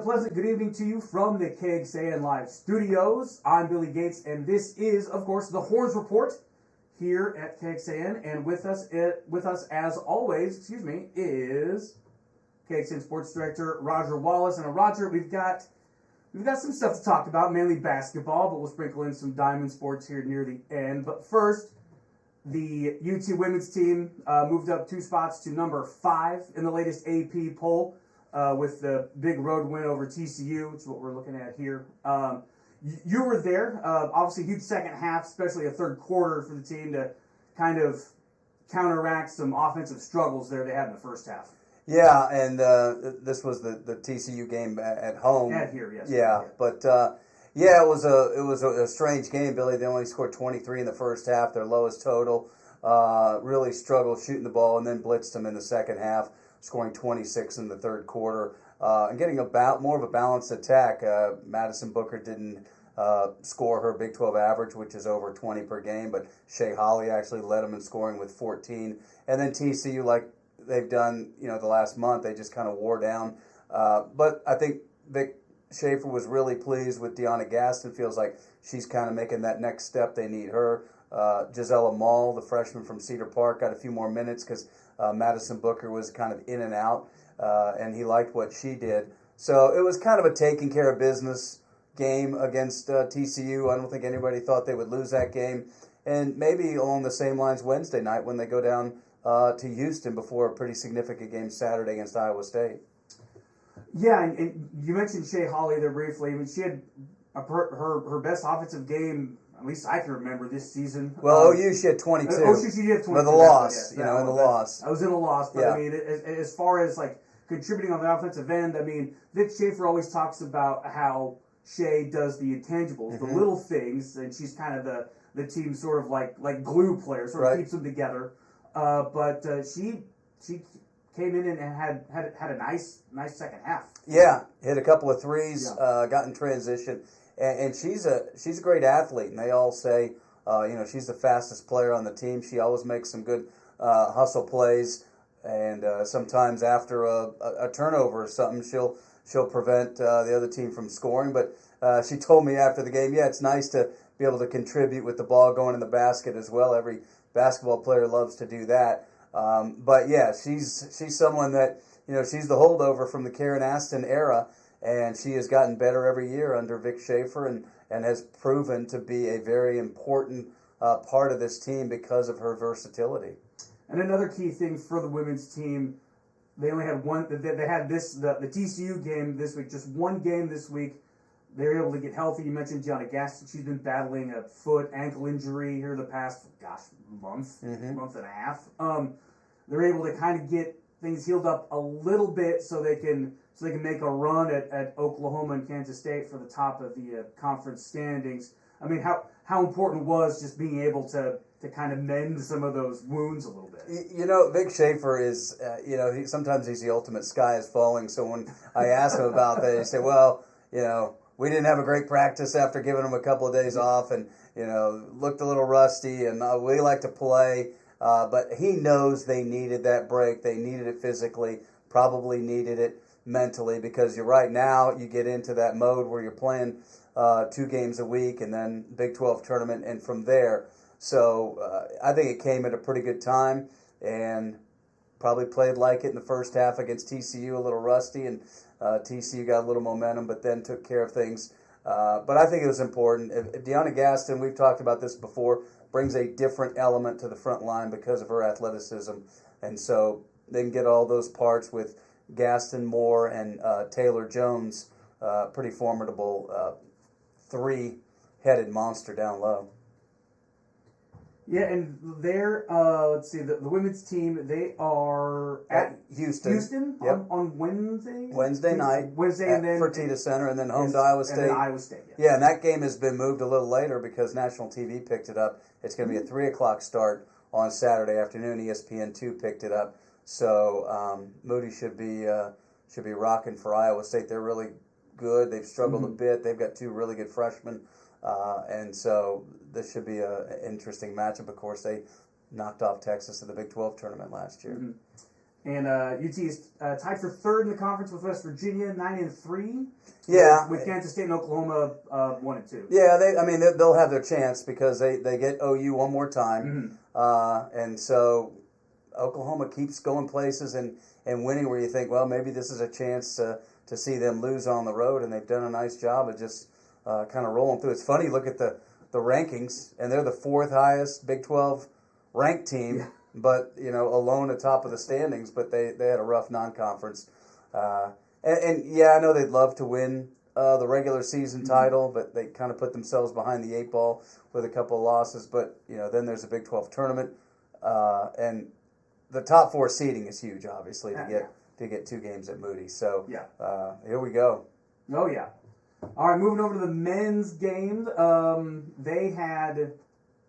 pleasant good evening to you from the KXAN Live Studios. I'm Billy Gates, and this is, of course, the Horns Report here at KXAN. And with us as always, is KXAN Sports Director Roger Wallace. And Roger, we've got some stuff to talk about, mainly basketball, but we'll sprinkle in some diamond sports here near the end. But first, the UT women's team moved up 2 spots to number 5 in the latest AP poll. With the big road win over TCU, which is what we're looking at here. You were there. Obviously, huge second half, especially a third quarter for the team to kind of counteract some offensive struggles there they had in the first half. Yeah, and this was the TCU game at home. At here, yes. Yeah, but it was a strange game, Billy. They only scored 23 in the first half, their lowest total. Really struggled shooting the ball, and then blitzed them in the second half, scoring 26 in the third quarter, and getting more of a balanced attack. Madison Booker didn't score her Big 12 average, which is over 20 per game, but Shea Holly actually led them in scoring with 14. And then TCU, like they've done, the last month, they just kind of wore down. But I think Vic Schaefer was really pleased with Deanna Gaston. Feels like she's kind of making that next step. They need her. Gisela Mall, the freshman from Cedar Park, got a few more minutes because Madison Booker was kind of in and out, and he liked what she did. So it was kind of a taking care of business game against TCU. I don't think anybody thought they would lose that game. And maybe along the same lines Wednesday night when they go down to Houston before a pretty significant game Saturday against Iowa State. Yeah, and you mentioned Shea Holly there briefly. I mean, she had her best offensive game, at least I can remember, this season. Well, OU, she had 22. She had 22. With the loss, in the loss. I was in the loss, but yeah. I mean, as far as like contributing on the offensive end, I mean, Vic Schaefer always talks about how Shea does the intangibles, the little things, and she's kind of the team's sort of like glue player, sort of keeps them together. But she came in and had a nice second half. Yeah, hit a couple of threes, got in transition. And she's a great athlete, and they all say, she's the fastest player on the team. She always makes some good hustle plays, and sometimes after a turnover or something, she'll prevent the other team from scoring. But she told me after the game, it's nice to be able to contribute with the ball going in the basket as well. Every basketball player loves to do that. But yeah, she's someone that she's the holdover from the Karen Aston era. And she has gotten better every year under Vic Schaefer and has proven to be a very important part of this team because of her versatility. And another key thing for the women's team, they only had one. They had the TCU game this week, just one game this week. They were able to get healthy. You mentioned Deanna Gaston. She's been battling a foot ankle injury here the past month and a half. They're able to kind of get things healed up a little bit so they can make a run at Oklahoma and Kansas State for the top of the conference standings. I mean, how important was just being able to kind of mend some of those wounds a little bit? Vic Schaefer is, sometimes he's the ultimate sky is falling. So when I ask him about that, he said, well, we didn't have a great practice after giving him a couple of days off and, looked a little rusty and we like to play. But he knows they needed that break. They needed it physically, probably needed it mentally, because you're right now you get into that mode where you're playing 2 games a week and then Big 12 tournament and from there. So I think it came at a pretty good time and probably played like it in the first half against TCU, a little rusty, and TCU got a little momentum but then took care of things. But I think it was important. If Deanna Gaston, we've talked about this before, brings a different element to the front line because of her athleticism. And so they can get all those parts with Gaston, Moore, and Taylor Jones, pretty formidable 3-headed monster down low. Yeah, and they're, let's see, the women's team, they are at Houston on Wednesday? Wednesday night. And then Fertitta Center, and then home to Iowa State. And then Iowa State, Yeah, and that game has been moved a little later because national TV picked it up. It's going to be a 3 o'clock start on Saturday afternoon. ESPN2 picked it up. So Moody should be rocking for Iowa State. They're really good. They've struggled a bit. They've got 2 really good freshmen. And so this should be an interesting matchup. Of course, they knocked off Texas in the Big 12 tournament last year. And UT is tied for third in the conference with West Virginia, 9-3. Yeah, with Kansas State and Oklahoma 1-2. Yeah, they'll have their chance because they get OU one more time, and so Oklahoma keeps going places and winning where you think, well, maybe this is a chance to see them lose on the road, and they've done a nice job of just kind of rolling through. It's funny, look at the rankings, and they're the fourth highest Big 12 ranked team. Yeah. But, alone atop of the standings, but they had a rough non-conference. And I know they'd love to win the regular season title, but they kind of put themselves behind the 8 ball with a couple of losses. But, then there's a Big 12 tournament. And the top 4 seeding is huge, obviously, to get 2 games at Moody. So here we go. Oh, yeah. All right, moving over to the men's game. They had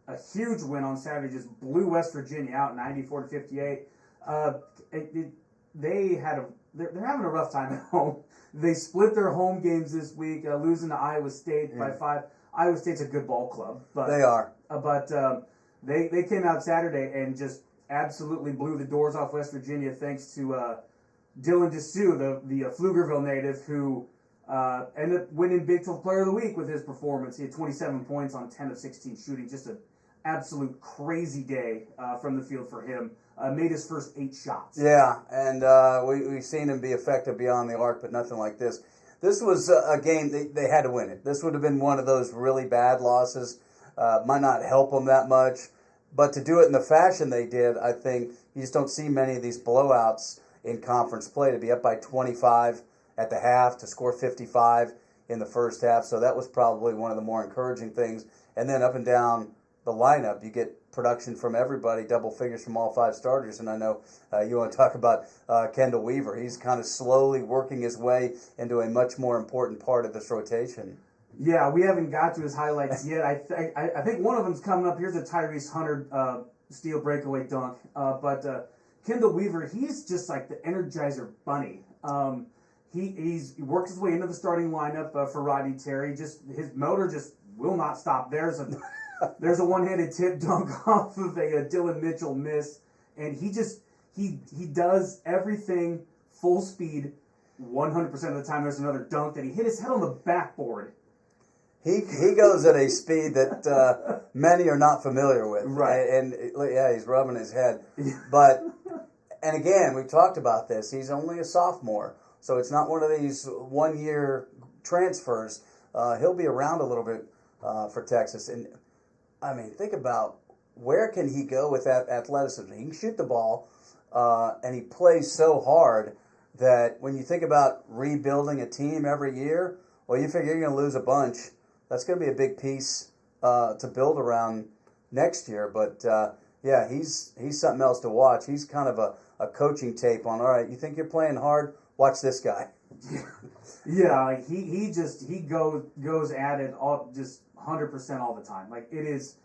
a huge win on Saturday, just blew West Virginia out 94-58. They're having a rough time at home. They split their home games this week, losing to Iowa State by 5. Iowa State's a good ball club, but they are. But they came out Saturday and just absolutely blew the doors off West Virginia, thanks to Dylan Dessou, the Pflugerville native, who ended up winning Big 12 Player of the Week with his performance. He had 27 points on 10 of 16 shooting, just an absolute crazy day from the field for him. Made his first 8 shots. Yeah, and we've seen him be effective beyond the arc, but nothing like this. This was a game they had to win it. This would have been one of those really bad losses. Might not help them that much, but to do it in the fashion they did, I think you just don't see many of these blowouts in conference play. To be up by 25 at the half, to score 55 in the first half, so that was probably one of the more encouraging things. And then up and down the lineup, you get production from everybody, double figures from all 5 starters. And I know you want to talk about Kendall Weaver. He's kind of slowly working his way into a much more important part of this rotation. Yeah, we haven't got to his highlights yet. I think one of them's coming up. Here's a Tyrese Hunter steal breakaway dunk. But Kendall Weaver, he's just like the Energizer Bunny. He works his way into the starting lineup for Rodney Terry. Just his motor just will not stop. There's a one-handed tip dunk off of a Dylan Mitchell miss, and he does everything full speed 100% of the time. There's another dunk that he hit his head on the backboard. He goes at a speed that many are not familiar with. Right. And he's rubbing his head. But, and again, we've talked about this. He's only a sophomore, so it's not one of these one-year transfers. He'll be around a little bit for Texas. And, I mean, think about where can he go with that athleticism. He can shoot the ball, and he plays so hard that when you think about rebuilding a team every year, well, you figure you're going to lose a bunch. That's going to be a big piece to build around next year. But, he's something else to watch. He's kind of a coaching tape on, all right, you think you're playing hard? Watch this guy. Yeah, he goes at it all, just 100% all the time. Like, it is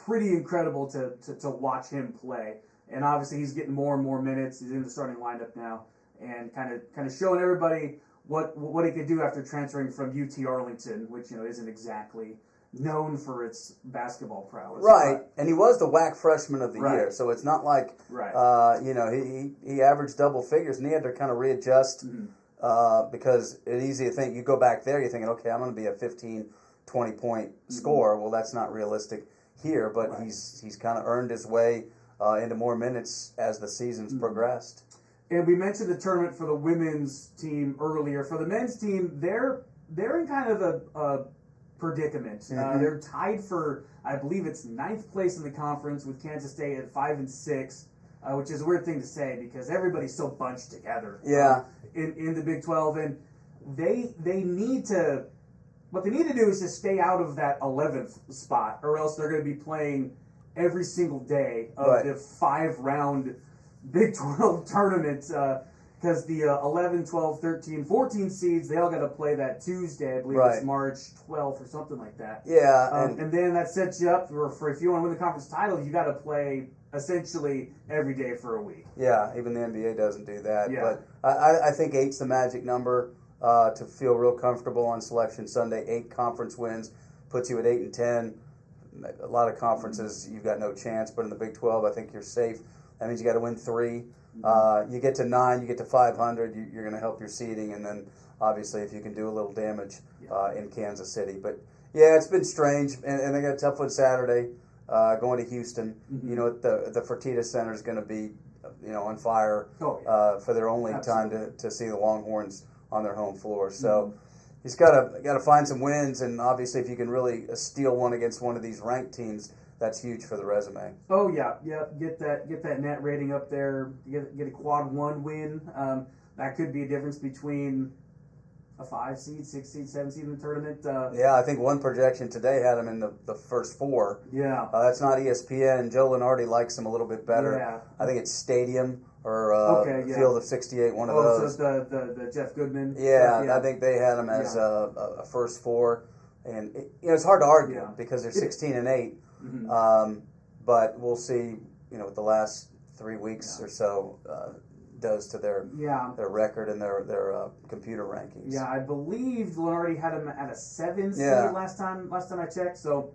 pretty incredible to watch him play. And obviously he's getting more and more minutes. He's in the starting lineup now, and kind of showing everybody what he could do after transferring from UT Arlington, which isn't exactly known for its basketball prowess. Right, and he was the WAC freshman of the Right. year, so it's not like Right. He averaged double figures, and he had to kind of readjust because it's easy to think you go back there, you're thinking, okay, I'm going to be a 15, 20 point scorer. Well, that's not realistic here, but Right. he's kind of earned his way into more minutes as the season's progressed. And we mentioned the tournament for the women's team earlier. For the men's team, they're in kind of a predicament. They're tied for, I believe it's 9th place in the conference with Kansas State at 5-6, which is a weird thing to say because everybody's so bunched together. Yeah. In the Big 12, and they need to. What they need to do is just stay out of that 11th spot, or else they're going to be playing every single day of the 5-round Big 12 tournament, because the 11, 12, 13, 14 seeds, they all got to play that Tuesday. I believe it's March 12th or something like that. Yeah. And then that sets you up for if you want to win the conference title, you got to play essentially every day for a week. Yeah, even the NBA doesn't do that. Yeah. But I think 8's the magic number to feel real comfortable on Selection Sunday. 8 conference wins puts you at 8-10. A lot of conferences, you've got no chance, but in the Big 12, I think you're safe. That means you got to win 3 You get to 9, you get to 500, you're going to help your seeding, and then obviously if you can do a little damage in Kansas City. But yeah, it's been strange, and they got a tough one Saturday going to Houston. You know, the Fertitta Center is going to be on fire for their only time to see the Longhorns on their home floor. So he's got to find some wins, and obviously if you can really steal one against one of these ranked teams, that's huge for the resume. Oh yeah. Get that net rating up there. Get a quad 1 win. That could be a difference between a 5 seed, 6 seed, 7 seed in the tournament. Yeah, I think one projection today had him in the first 4. Yeah. That's not ESPN. Joe Lenardi likes him a little bit better. Yeah. I think it's Stadium or Field of 68, one of those. So the Jeff Goodman. Yeah, I think they had him as a first 4. And it's hard to argue because they're 16 and 8. But we'll see, what the last 3 weeks or so does to their record and their computer rankings. Yeah, I believe Lenardi had him at a 7 seed last time I checked. So,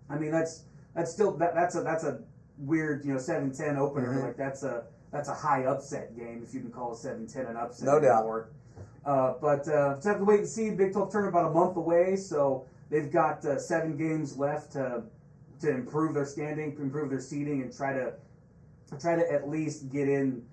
I mean that's still that's a weird 7-10 opener. Like that's a high upset game if you can call a 7-10 an upset. No doubt. Anymore. But just have to wait and see. Big 12 tournament about a month away, so they've got 7 games left to improve their standing, improve their seeding, and try to at least get in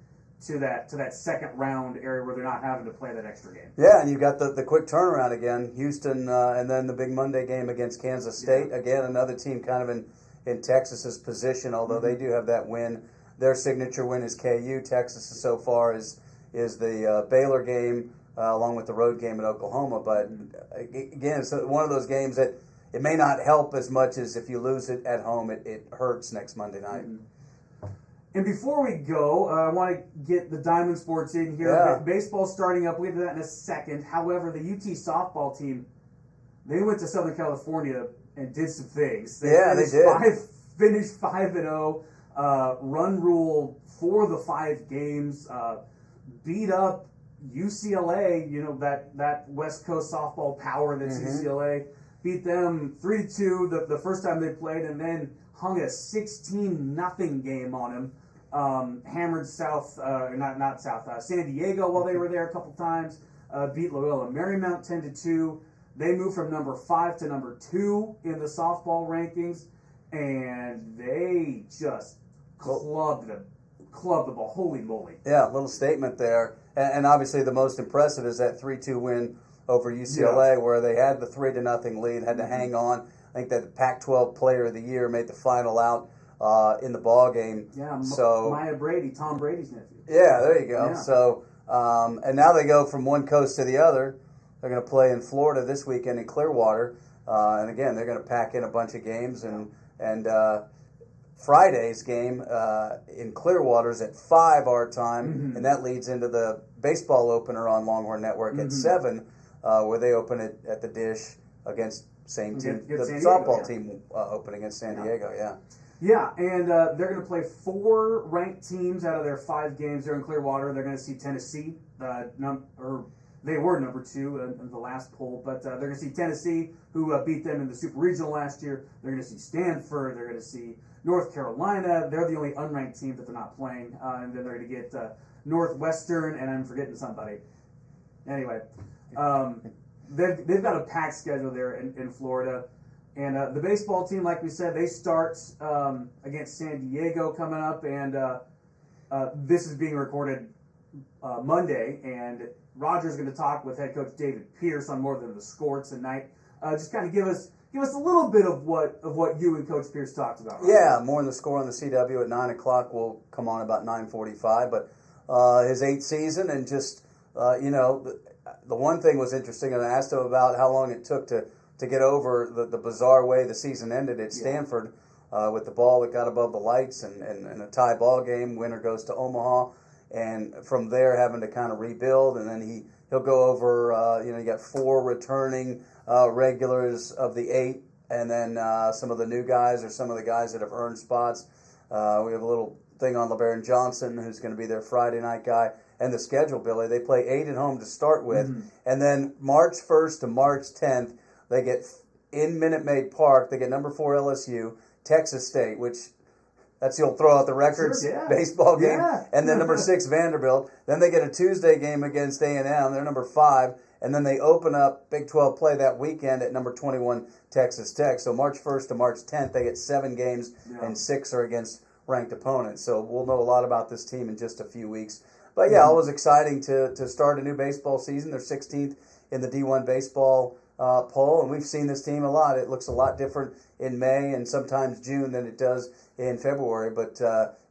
to that second round area where they're not having to play that extra game. Yeah, and you got the quick turnaround again, Houston, and then the big Monday game against Kansas State. Yeah. Again, another team kind of in Texas's position, although they do have that win. Their signature win is KU. Texas so far is the Baylor game along with the road game at Oklahoma. But again, it's one of those games that it may not help as much as if you lose it at home. It hurts next Monday night. And before we go, I want to get the Diamond Sports in here. Yeah. Baseball's starting up. We'll get to that in a second. However, the UT softball team, they went to Southern California and did some things. They did. Finished 5-0. Run rule for the 5 games. Beat up UCLA. That West Coast softball power that's UCLA. Beat them 3-2 the first time they played, and then hung a 16-0 game on them. Hammered San Diego while they were there a couple times. Beat Loyola Marymount 10-2. They moved from number 5 to number 2 in the softball rankings, and they just clubbed the ball. Holy moly! Yeah, little statement there, and obviously the most impressive is that 3-2 win over UCLA, where they had the 3-0 lead, had to hang on. I think that the Pac-12 Player of the Year made the final out in the ball game. Yeah, so Maya Brady, Tom Brady's nephew. Yeah, there you go. Yeah. So, and now they go from one coast to the other. They're going to play in Florida this weekend in Clearwater, and again they're going to pack in a bunch of games. And Friday's game in Clearwater is at 5 our time, and that leads into the baseball opener on Longhorn Network at 7, where they open it at the Dish against. Same team, the softball team opening against San Diego, Yeah, and they're going to play 4 ranked teams out of their 5 games there in Clearwater. They're going to see Tennessee, they were number 2 in the last poll, but they're going to see Tennessee, who beat them in the Super Regional last year. They're going to see Stanford. They're going to see North Carolina. They're the only unranked team that they're not playing, and then they're going to get Northwestern, and I'm forgetting somebody. Anyway. They've got a packed schedule there in Florida. And the baseball team, like we said, they start against San Diego coming up. And this is being recorded Monday. And Roger's going to talk with head coach David Pierce on More Than the Score tonight. Just kind of give us a little bit of what you and Coach Pierce talked about. Roger. Yeah, More Than the Score on the CW at 9 o'clock. Will come on about 9:45. But his 8th season and just, the one thing was interesting, and I asked him about how long it took to get over the bizarre way the season ended at Stanford with the ball that got above the lights and a tie ball game. Winner goes to Omaha, and from there having to kind of rebuild. And then he'll go over, you got 4 returning regulars of the 8, and then some of the new guys or some of the guys that have earned spots. We have a little thing on LeBaron Johnson, who's going to be their Friday night guy. And the schedule, Billy, they play 8 at home to start with. And then March 1st to March 10th, they get in Minute Maid Park, they get number 4 LSU, Texas State, which That's you'll throw out the records Sure, yeah. baseball game. Yeah. And then number 6 Vanderbilt. Then they get a Tuesday game against A&M. They're number 5. And then they open up Big 12 play that weekend at number 21 Texas Tech. So March 1st to March 10th, they get 7 games, and 6 are against ranked opponents. So we'll know a lot about this team in just a few weeks. But yeah, always exciting to start a new baseball season. They're 16th in the D1 baseball poll, and we've seen this team a lot. It looks a lot different in May and sometimes June than it does in February. But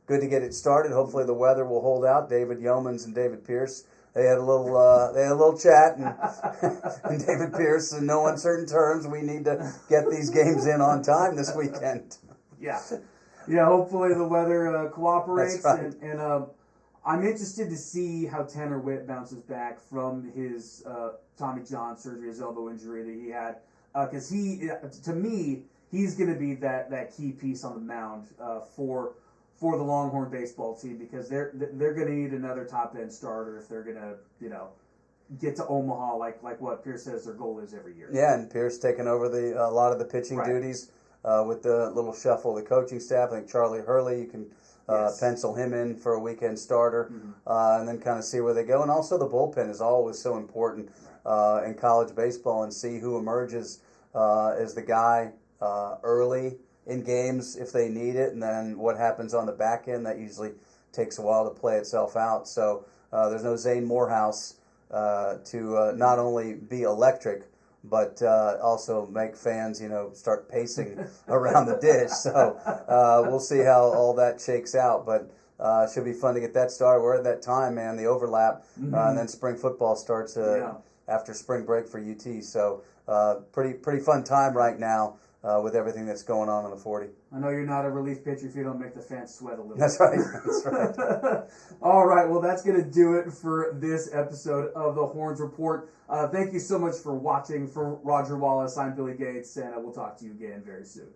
good to get it started. Hopefully the weather will hold out. David Yeomans and David Pierce. They had a little chat, and, and David Pierce, in no uncertain terms, we need to get these games in on time this weekend. Yeah. Hopefully the weather cooperates, That's right. and I'm interested to see how Tanner Witt bounces back from his Tommy John surgery, his elbow injury that he had, because to me, he's going to be that key piece on the mound for the Longhorn baseball team, because they're going to need another top end starter if they're going to get to Omaha like what Pierce says their goal is every year. Yeah, and Pierce taking over a lot of the pitching duties with the little shuffle of the coaching staff. I think Charlie Hurley, you can pencil him in for a weekend starter, and then kind of see where they go. And also the bullpen is always so important in college baseball, and see who emerges as the guy early in games if they need it, and then what happens on the back end. That usually takes a while to play itself out. So there's no Zane Morehouse to not only be electric, but also make fans, start pacing around the dish. So we'll see how all that shakes out. But should be fun to get that started. We're at that time, man, the overlap, and then spring football starts after spring break for UT. So pretty fun time right now. With everything that's going on the 40. I know you're not a relief pitcher if you don't make the fans sweat a little. That's right. That's right. All right. Well, that's going to do it for this episode of the Horns Report. Thank you so much for watching. For Roger Wallace, I'm Billy Gates, and we'll talk to you again very soon.